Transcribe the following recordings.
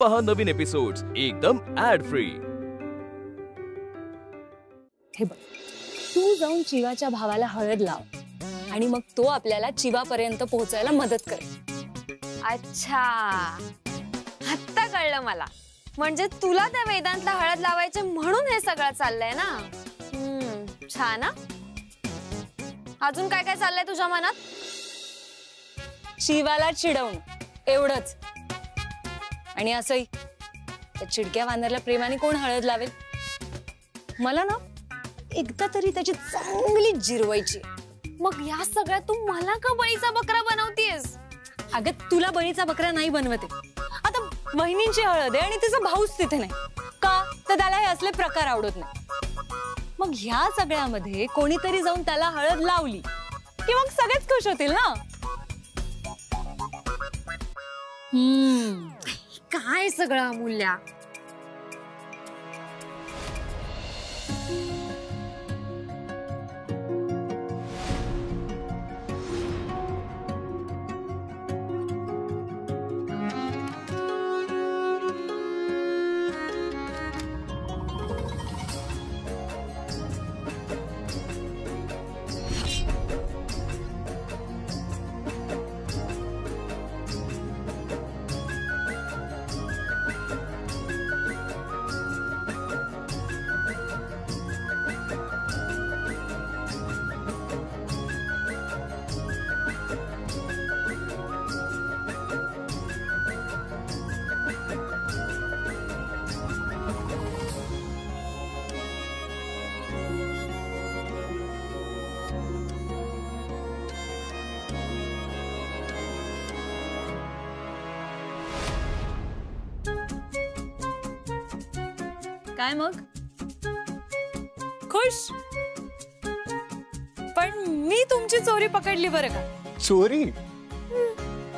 पहा नवीन एपिसोड्स एकदम add free. हे बघ, तू जाऊन चिवाच्या भावाला हळद लाव आणि मग तो आपल्याला चिवापर्यंत पोहोचायला मदत करेल। अच्छा, आता कळलं मला। म्हणजे तुला त्या वेदांतला हळद लावायचे म्हणून हे सगळं चाललंय ना। छान ना। अजून काय काय चाललंय तुझ्या मनात? चिवाला चिडवणं एवढंच। आणि असंही त्या चिडक्या वानरला प्रेमाने कोण हळद लावेल? मला ना एकदा तरी त्याची चांगली जिरवायची। मग या सगळ्यात तू मला का बळीचा बकरा बनवतेस? अगं तुला बळीचा बकरा नाही बनवते। आता बहिणींची हळद आहे आणि तिचा भाऊच तिथे नाही का, तर त्याला हे असले प्रकार आवडत नाही। मग ह्या सगळ्यामध्ये कोणीतरी जाऊन त्याला हळद लावली की मग सगळेच खुश होतील ना। काय सगळं अमूल्या? काय मग खुश? पण मी तुमची चोरी पकडली बरं का? चोरी?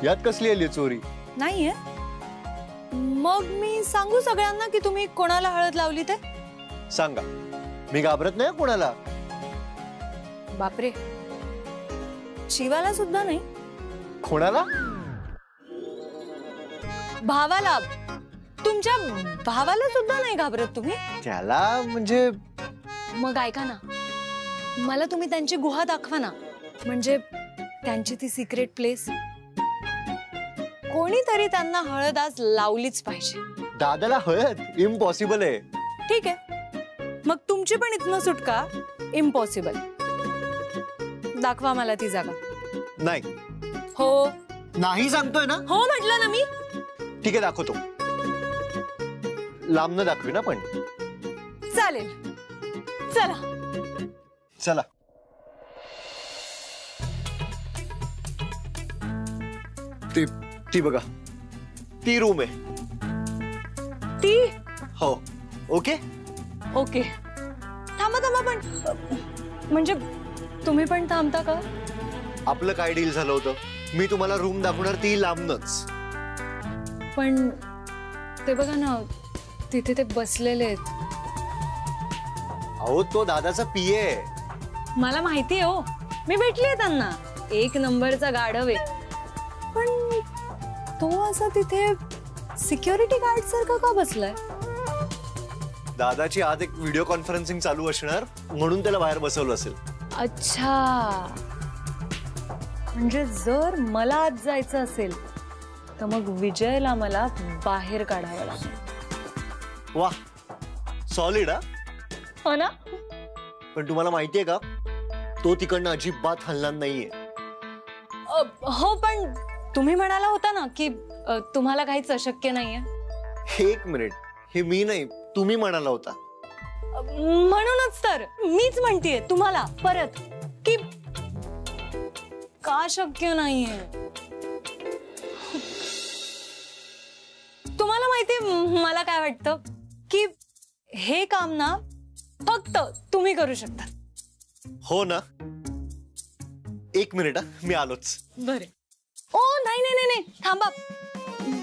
यात कसली आली चोरी? नाहीये। मग मी सांगू सगळ्यांना की तुम्ही कोणाला हळद लावली ते? सांगा, मी घाबरत नाही कोणाला। बापरे, शिवाला सुद्धा नाही? कोणाला? भावाला। तुमच्या भावाला सुद्धा नाही घाबरत तुम्ही? त्याला म्हणजे? मग ऐका ना, मला तुम्ही त्यांची गुहा दाखवा ना, म्हणजे त्यांची ती सिक्रेट प्लेस। कोणीतरी त्यांना हळद आज लावलीच पाहिजे। दादाला हळद? इम्पॉसिबल आहे। ठीक आहे, मग तुमची पण इथनं सुटका इम्पॉसिबल। दाखवा मला ती जागा। नाही। हो नाही सांगतोय ना? हो म्हटलं ना मी। ठीक आहे, दाखवतो। लांबनं दाखवी ना पण? चालेल, चला चला। ती बघा, ती रूम आहे ती। हो, ओके ओके। थांबा थांबा, पण म्हणजे तुम्ही पण थांबता का? आपलं काय डील झालं होतं? मी तुम्हाला रूम दाखवणार, ती लांबनच। पण ते बघा ना, तिथे ते बसलेले आहेत। अहो, तो दादाचा पीए आहे। मला माहिती हो, मी भेटलीये त्यांना। एक नंबरचा गाढव आहे। पण तो असा तिथे सिक्युरिटी गार्ड सारखा का बसलाय? दादाची आज एक व्हिडिओ कॉन्फरन्सिंग चालू असणार म्हणून त्याला बाहेर बसवलं असेल। अच्छा, म्हणजे जर मला आज जायचं असेल तर मग विजयला मला बाहेर काढावं लागेल। वाह, सॉलिड। हो ना? पण तुम्हाला माहितीये का, तो तिकडनं अजिबात हलणार नाहीये। हो, पण तुम्ही म्हणाला होता ना की तुम्हाला काहीच अशक्य नाहीये। एक मिनिट, हे मी नाही, तुम्ही म्हणाला होता। म्हणूनच तर मीच म्हणतेय तुम्हाला परत की का शक्य नाहीये। तुम्हाला माहितीये मला काय वाटतं की हे काम ना फक्त तुम्ही करू शकता। हो ना? एक मिनिट, मी आलोच। बरे। ओ नाही नाही नाही, थांबा।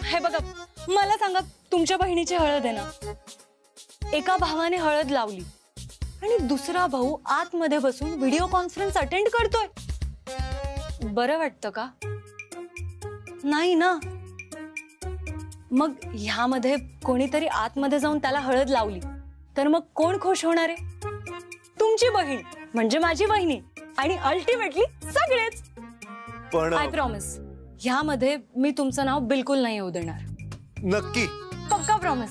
हे बघा, मला सांगा, तुमच्या बहिणीची हळद आहे ना, एका भावाने हळद लावली आणि दुसरा भाऊ आतमध्ये बसून व्हिडिओ कॉन्फरन्स अटेंड करतोय। बरं वाटतं का? नाही ना। मग ह्यामध्ये कोणीतरी आतमध्ये जाऊन त्याला हळद लावली तर मग कोण खुश होणार आहे? तुमची बहीण म्हणजे माझी वहिनी आणि अल्टिमेटली सगळेच. पण आय प्रॉमिस ह्यामध्ये मी तुमचं नाव बिलकुल नाही येऊ देणार. नक्की? पक्का प्रॉमिस.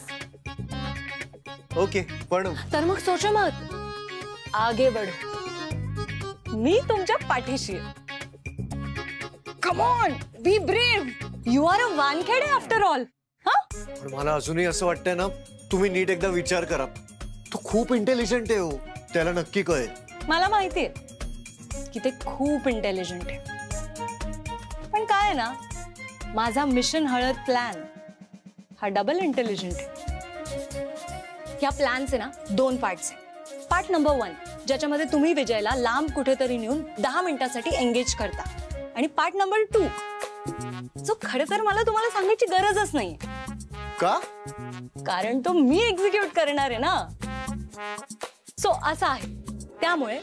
ओके. पण तर मग सोचो मत, आगे बढो. मी तुमच्या पाठीशी आहे. Come on, be brave. You are a Wankhede after all. पण मला अजूनही असं वाटतंय ना, तुम्ही नीट एकदा विचार करा. तो खूप इंटेलिजंट आहे हो, त्याला नक्की कळेल. मला माहितीये की ते खूप इंटेलिजंट आहे, पण काय आहे ना, माझा मिशन हळद प्लॅन हा डबल इंटेलिजंट आहे. या प्लॅनचे ना 2 पार्ट्स आहे. पार्ट नंबर 1 ज्याच्यामध्ये तुम्ही विजयला लांब कुठेतरी नेऊन 10 मिनिटांसाठी एंगेज करता, आणि पार्ट नंबर 2 जो खरं तर मला तुम्हाला सांगायची गरजच नाही. का? कारण तो मी एक्झिक्यूट करणार आहे ना. सो असं आहे. त्यामुळे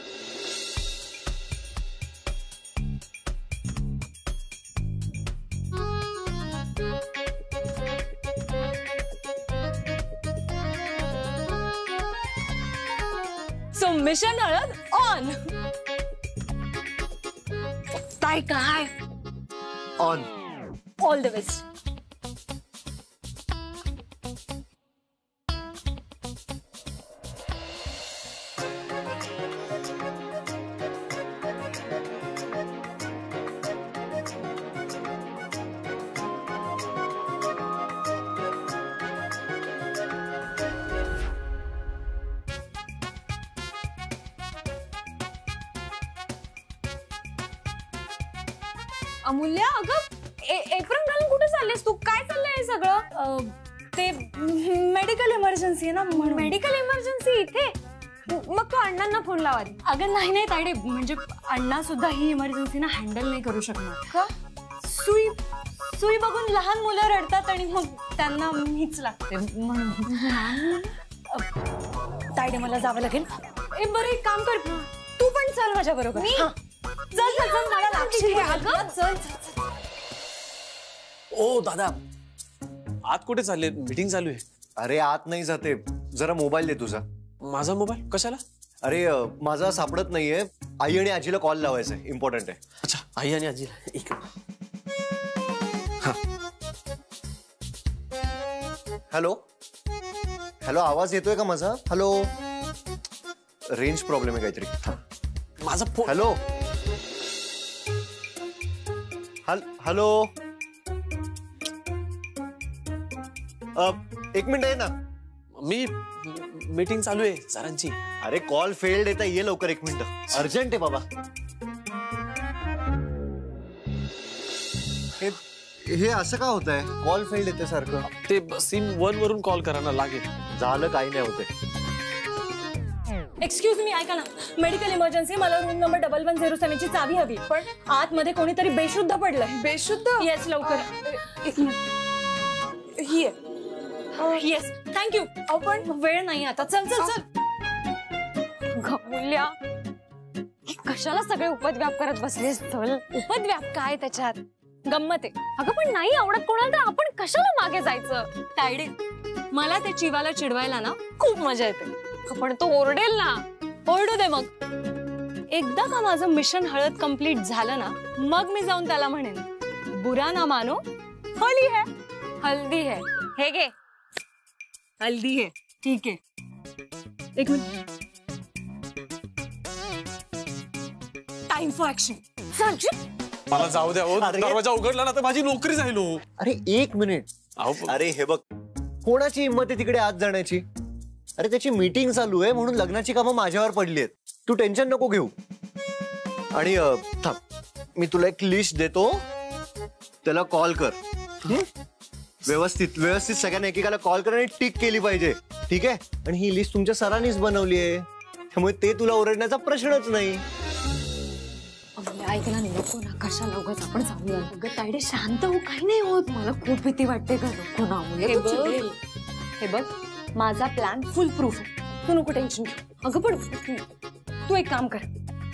मिशन हळद ऑन. काय on. All the best. Amulya, अगं एप्रिल घालून कुठे चाललेस तू? काय चाललंय हे सगळं? ते मेडिकल इमर्जन्सी आहे ना म्हणून. मेडिकल इमर्जन्सी इथे? मग तू अण्णांना फोन लावा. अगं नाही तायडे, म्हणजे अण्णा सुद्धा ही इमर्जन्सी ना हँडल नाही करू शकणार. का? सुई बघून लहान मुलं रडतात आणि मग त्यांना मीच लागते म्हणून. तायडे मला जावं लागेल. बरं एक काम कर, तू पण चल माझ्या बरोबर. चल मला लागशील. ओ दादा, आत कुठे चालले? मीटिंग चालू आहे. अरे आत नाही जाते, जरा मोबाईल दे तुझा. माझा मोबाईल कशाला? अरे माझा सापडत नाहीये. आई आणि आजीला कॉल लावायचा आहे, इम्पॉर्टंट आहे. अच्छा, आई आणि आजीला. एक हॅलो हॅलो, आवाज येतोय का माझा? हॅलो. रेंज प्रॉब्लेम आहे काहीतरी. माझा फोन. Hello hello. एक मिनिट आहे ना, मी मीटिंग चालू आहे सरांची. अरे कॉल फेल्ड येता, ये लवकर. 1 मिनिट, अर्जंट आहे बाबा. हे असं का होत आहे? कॉल फेल्ड येते सारखं. ते सिम 1 वरून कॉल करायला लागेल. झालं, काही नाही होते. एक्सक्यूज मी, ऐका ना. मेडिकल इमर्जन्सी, मला रूम नंबर 1107 ची चावी हवी. पण आतमध्ये कोणीतरी बेशुद्ध पडलंय. बेशुद्ध? येस, लवकर. एक मिनिट. ही आहे. Yes, thank you. पण वेळ नाही आता. चल चल चल. अमूल्या, कशाला सगळे उपद्व्याप करत बसलेस? चल. उपद्व्याप काय त्याच्यात? गंमत आहे. अगं पण नाही आवडत कोणाला तर आपण कशाला मागे जायचं? तायडे, मला त्या चिवाला चिडवायला ना खूप मजा येते. पण तो ओरडेल ना. ओरडू दे मग. एकदा का माझं मिशन हळद कंप्लीट झालं ना, मग मी जाऊन त्याला म्हणेन, बुरा ना मानो, होली है. हल्दी है. हे घे. हल्दी है. ठीक आहे. एक मिनिट. Time for action. मला जाऊ द्या. अरे. दरवाजा उघडला ना तर माझी नोकरी जाईल. अरे 1 मिनिट. अरे हे बघ, कोणाची हिंमत आहे तिकडे आत जाण्याची? अरे त्याची मीटिंग चालू आहे म्हणून लग्नाची कामं माझ्यावर पडली आहेत. तू टेन्शन नको घेऊ. आणि थांब, मी तुला एक लिस्ट देतो, त्याला कॉल कर. व्यवस्थित व्यवस्थित सगळ्यांना एकेकाला कॉल कर आणि टिक केली पाहिजे. ठीक आहे? आणि ही लिस्ट तुमच्या सरांनीच बनवली आहे, त्यामुळे ते तुला ओरडण्याचा प्रश्नच नाही. ऐक ना, नको ना, कशाला उगाच आपण जाऊया. अगं तायडे, शांत हो, काही नाही होत. मला खूप भीती वाटते. का नको ना अमूल्या. हे बघ, माझा प्लॅन फुल प्रूफ आहे. तू नको टेन्शन घेऊ. अगं पण तू एक काम कर,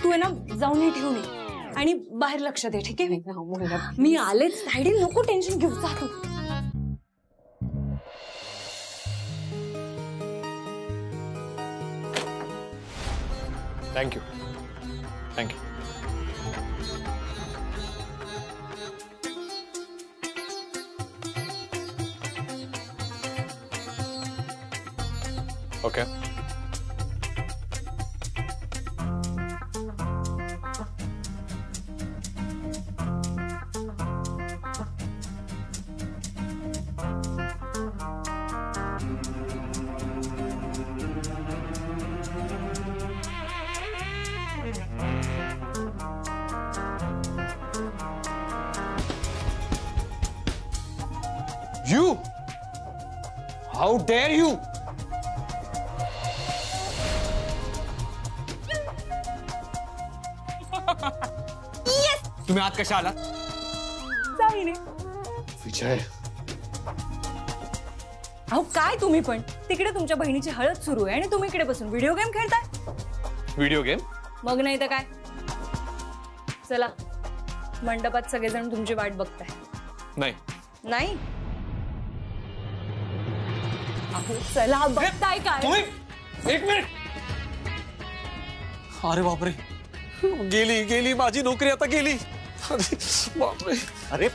तू आहे ना जाऊन हे ठेवून ये आणि बाहेर लक्ष दे. ठीक आहे? मी आलेच. तायडे नको टेन्शन घेऊ. जा तू. Thank you thank you. Okay. You! How dare you! तुम्ही आत कशा आलात? विजय, अहो काय तुम्ही पण तिकडे तुमच्या बहिणीची हळद सुरू आहे आणि तुम्ही इकडे बसून व्हिडिओ गेम खेळताय. Video game? मग नाही तर काय. चला मंडपात सगळेजण तुमची वाट बघताय. नाही नाही अहो चला बघताय काय. तुम्ही एक मिनिट. अरे बापरे, गेली गेली माझी नोकरी आता गेली. अरे बापरे. अरे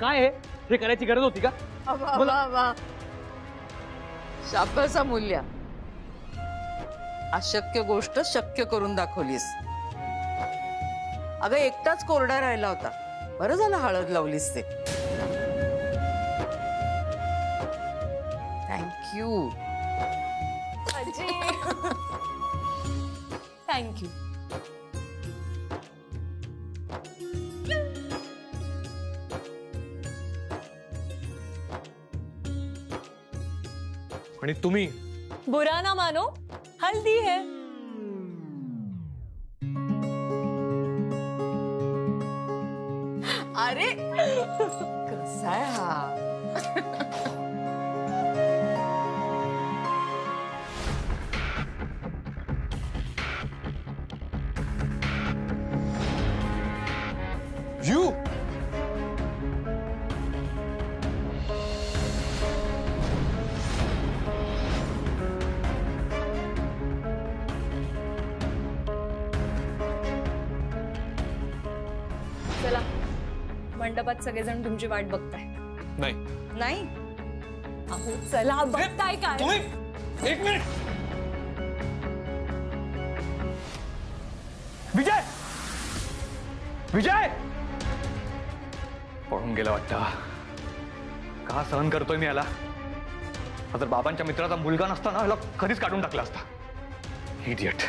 काय आहे हे करायची गरज होती का? शाबासा मूल्य, अशक्य गोष्ट शक्य करून दाखवलीस. अगं एकटाच कोरडा राहिला होता, बरं झालं हळद लावलीस ते. थँक्यू. थँक्यू. आणि तुम्ही बुरा ना मानो, हल्दी है. अरे कसा आहे हा. यू चला मंडपात सगळेजण तुमची वाट बघताय. नाही. नाही अहो चला बघताय काय. तुम्ही एक मिनिट. विजय, विजय पळून गेला वाटतं. का सहन करतोय मी याला? जर बाबांच्या मित्राचा मुलगा नसताना याला कधीच काढून टाकला असता. इडियट.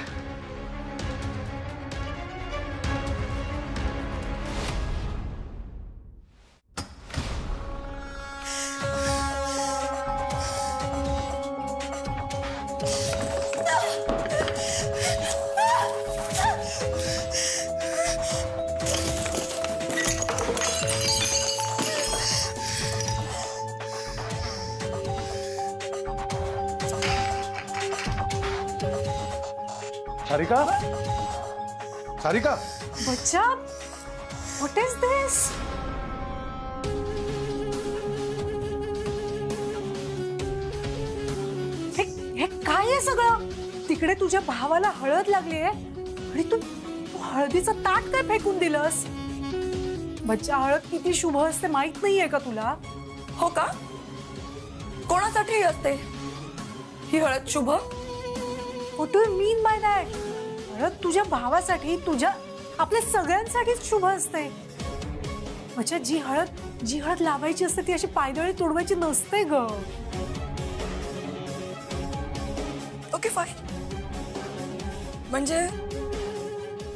सारिका, सारिका. बच्चा, व्हॉट इज दिस? हे काय आहे सगळं? तिकडे तुझ्या भावाला हळद लागली आहे आणि तू हळदीचं ताट काय फेकून दिलंस? बच्चा, हळद किती शुभ असते माहित नाहीये का तुला? हो का? कोणासाठी असते ही हळद शुभ? What do you mean by that? हळद तुझ्या भावासाठी, तुझ्या आपल्या सगळ्यांसाठीच शुभ असते. बच्चा, जी हळद लावायची असते ती अशी पायदळी तोडवायची नसते ग. Okay fine. म्हणजे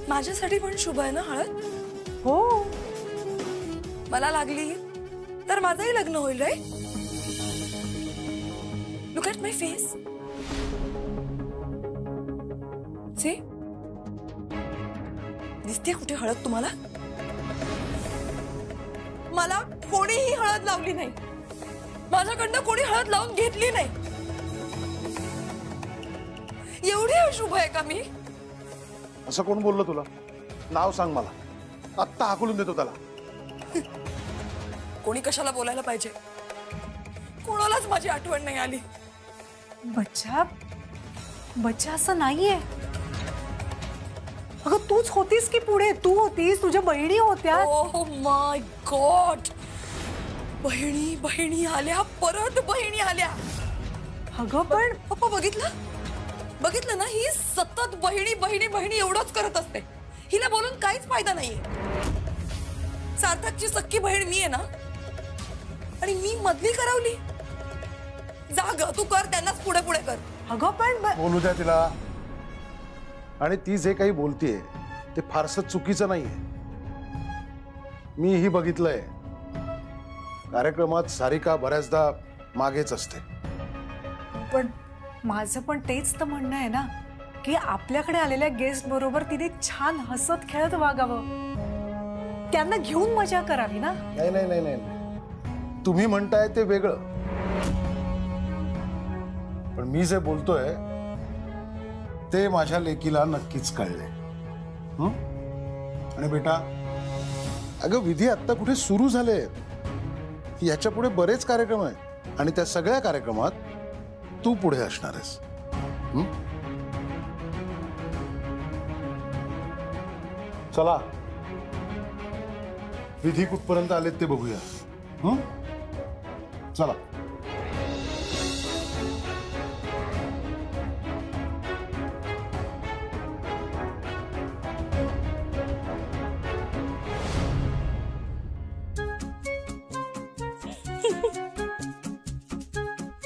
माझ्यासाठी पण शुभ आहे ना हळद? हो. मला लागली तर माझंही लग्न होईल रे. Look at my face. See, दिसते कुठे हळद तुम्हाला? मला कोणीही हळद लावली नाही, माझ्याकडनं कोणी हळद लावून घेतली नाही. एवढी अशुभ आहे का मी? असं कोण बोललं तुला? नाव सांग मला, आत्ता हाकलून देतो त्याला. कोणी कशाला बोलायला पाहिजे? कोणालाच माझी आठवण नाही आली. बच्चा, बच्चा असं नाहीये. अगं तूच होतीस की पुढे? तू होतीस, तुझ्या बहिणी होत्या. ओह माय गॉड, बहिणी बहिणी आल्या, परत बहिणी आल्या. अगं पण पप्पा बघितलं ना, ही सतत बहिणी बहिणी बहिणी एवढंच करत असते. हिला बोलून काहीच फायदा नाहीये. सार्थकची सख्खी बहीण मी आहे ना, आणि मी मधली करावली. जा ग, तू कर, त्यांनाच पुढे पुढे कर. अगं पण बोलू द्या तिला. आणि ती जे काही बोलतीये ते फारसं चुकीचं नाहीये. मीही बघितलंय, कार्यक्रमात सारिका बऱ्याचदा मागेच असते. पण माझं पण तेच तर म्हणणं आहे ना की आपल्याकडे आलेल्या गेस्ट बरोबर तिने छान हसत खेळत वागावं, त्यांना घेऊन मजा करावी ना. नाही नाही नाही नाही, तुम्ही म्हणताय ते वेगळं, पण मी जे बोलतोय ते माझ्या लेकीला नक्कीच कळले. आणि बेटा, अगं विधी आत्ता कुठे सुरू झाले, याच्या पुढे बरेच कार्यक्रम आहेत आणि त्या सगळ्या कार्यक्रमात तू पुढे असणार आहेस. चला, विधी कुठपर्यंत आलेत ते बघूया. चला.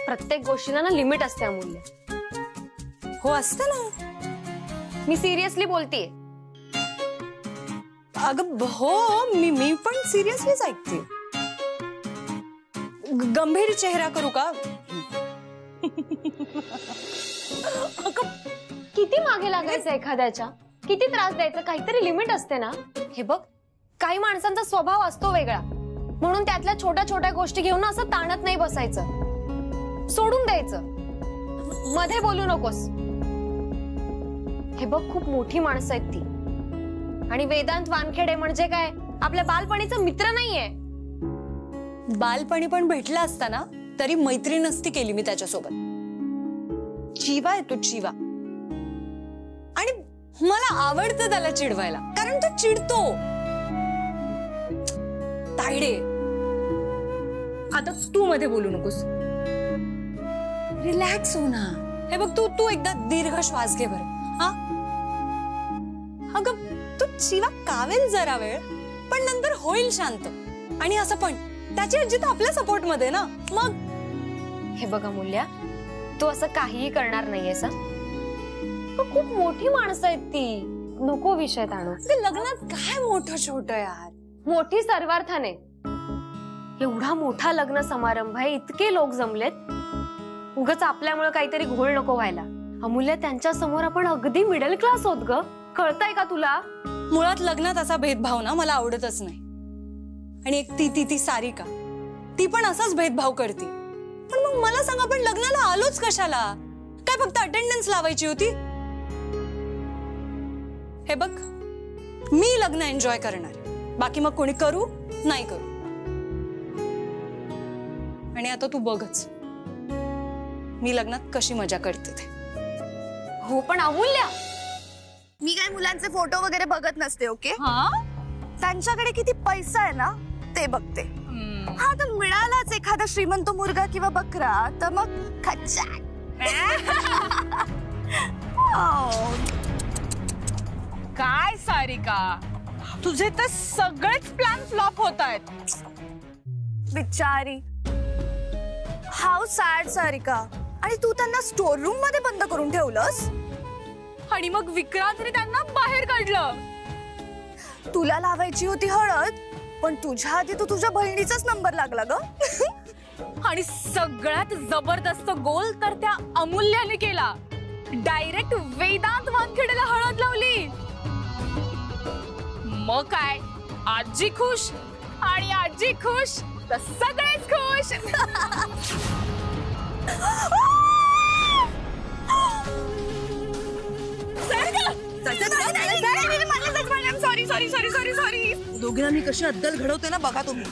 प्रत्येक गोष्टीला ना लिमिट असते अमूल्य. हो असतं ना. मी सिरियसली बोलतेय. अगं हो, मी पण सिरियसलीच ऐकते. गंभीर चेहरा करू का? अगं किती मागे लागायचं एखाद्याच्या, किती त्रास द्यायचा, काहीतरी लिमिट असते ना. हे बघ, काही माणसांचा स्वभाव असतो वेगळा, म्हणून त्यातल्या छोट्या छोट्या गोष्टी घेऊन असं ताणत नाही बसायचं, सोडून द्यायचं, मध्ये बोलू नकोस. हे बघ, खूप मोठी माणसं आहेत ती, आणि वेदांत वानखेडे म्हणजे काय आपल्या बालपणीचा मित्र नाहीये. बालपणी पण भेटला असता ना तरी मैत्री नसती केली मी त्याच्यासोबत. चिवा आहे तो, चिवा. आणि मला आवडतं त्याला चिडवायला, कारण तो चिडतो. तायडे, आता तू मध्ये बोलू नकोस. रिलॅक्स हो ना. हे बघ, तू एकदा दीर्घ श्वास घे बरं. हा, अगं तू चिवा कावेल जरा वेळ, पण नंतर होईल शांत. आणि असं पण त्याची आजी तर आपल्या सपोर्ट मध्ये ना. मग हे बघा मूल्या, तू असं काहीही करणार नाहीयेस. खूप मोठी माणसं आहेत ती, नको विषय ताणू. लग्नात काय मोठं छोट यार. मोठी सर्वार्थाने. एवढा मोठा लग्न समारंभ आहे, इतके लोक जमलेत, उगाच आपल्यामुळे काहीतरी घोळ नको व्हायला. अमूल्य, त्यांच्या समोर आपण अगदी मिडल क्लास होत ग, कळतंय का तुला? मुळात लग्नात असा भेदभाव ना मला आवडतच नाही. आणि एक ती सारिका, ती पण असाच भेदभाव करते. पण मग मला सांग, आपण लग्नाला आलोच कशाला? काय फक्त अटेंडन्स लावायची होती? हे बघ, मी लग्न एन्जॉय करणार, बाकी मग कोणी करू नाही करू. आणि आता तू बघच मी लग्नात कशी मजा करते ते. हो पण अमूल्य, मी काय मुलांचे फोटो वगैरे बघत नसते. ओके, हा, त्यांच्याकडे किती पैसा आहे ना ते बघते. हा, तर मिळालाच एखादा श्रीमंत मुलगा किंवा बकरा तर मग खच्चा. काय सारिका, तुझे तर सगळेच प्लॅन फ्लॉप होत आहेत. बिचारी, हाऊ सॅड सारिका. आणि तू त्यांना स्टोर रूम मध्ये बंद करून ठेवलंस, आणि मग विक्रांतने त्यांना बाहेर काढलं. तुला लावायची होती हळद, पण तुझ्या आधी तो तुझ्या बहिणीचाच नंबर लागला ग. आणि सगळ्यात जबरदस्त गोल तर त्या अमूल्याने केला. डायरेक्ट वेदांत वानखेडेला हळद लावली. मग काय, आजी खुश आणि आजी खुश तर सगळेच खुश. सॉरी दोघींना मी कशी अद्दल घडवते ना बघा तुम्ही.